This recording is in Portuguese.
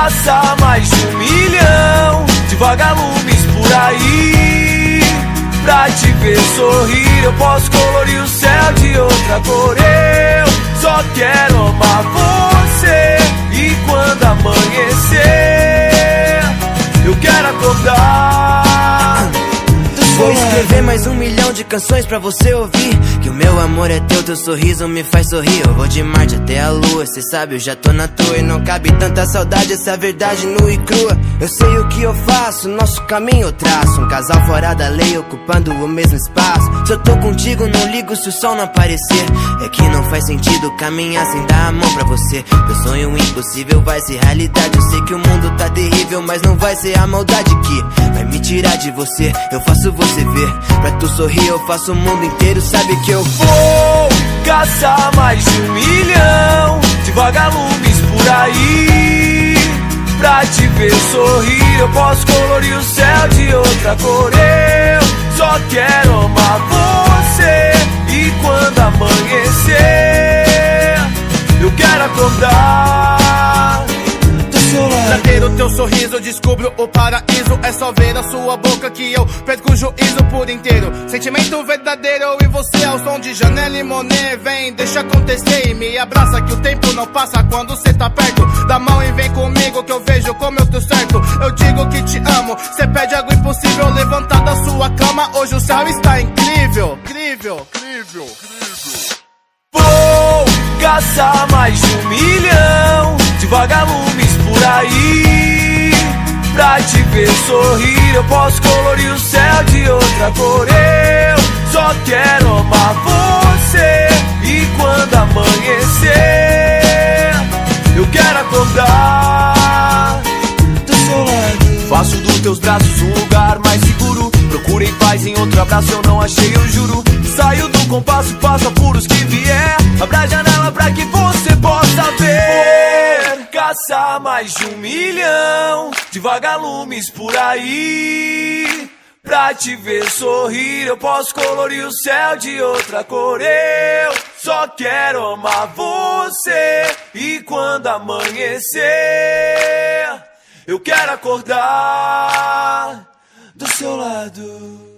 caçar mais de 1 milhão de vagalumes por aí. Pra te ver sorrir, eu posso colorir o céu de outra cor. Eu só quero amar você. E quando amanhecer, eu quero acordar. Vou escrever mais 1 milhão de canções pra você ouvir. Que o meu amor é teu sorriso me faz sorrir. Eu vou de Marte até a lua, cê sabe, eu já tô na tua. E não cabe tanta saudade, essa verdade nua e crua. Eu sei o que eu faço, nosso caminho eu traço. Um casal fora da lei, ocupando o mesmo espaço. Se eu tô contigo, não ligo se o sol não aparecer. É que não faz sentido caminhar sem dar a mão pra você. Meu sonho impossível vai ser realidade. Eu sei que o mundo tá terrível, mas não vai ser a maldade que vai me tirar de você. Eu faço você ver, pra tu sorrir eu faço o mundo inteiro. Sabe que eu vou caçar mais de 1 milhão de vagalumes por aí. Pra te ver sorrir, eu posso colorir o céu de outra cor. Eu só quero amar você. E quando amanhecer, eu quero acordar. Pra ter o teu sorriso, eu descubro o paraíso. É só ver a sua boca que eu perco o juízo por inteiro. Sentimento verdadeiro, e você ao som de Janelle e Monet. Vem, deixa acontecer e me abraça, que o tempo não passa quando cê tá perto. Dá mão e vem comigo que eu vejo como eu tô certo. Eu digo que te amo, cê pede algo impossível. Levantar da sua cama, hoje o céu está incrível. Incrível, incrível, incrível. Vou caçar mais de 1 milhão de vagalumes por aí. Pra te ver sorrir, eu posso colorir o céu de outra cor. Eu só quero amar você. E quando amanhecer, eu quero acordar do seu lado. Faço dos teus braços um lugar mais seguro. Procurei paz em outro abraço, eu não achei, eu juro. Saio do compasso, passo apuros que vier. Abra a janela pra que você possa ver. Caçar mais de 1 milhão de vagalumes por aí. Pra te ver sorrir, eu posso colorir o céu de outra cor. Eu só quero amar você. E quando amanhecer, eu quero acordar do seu lado.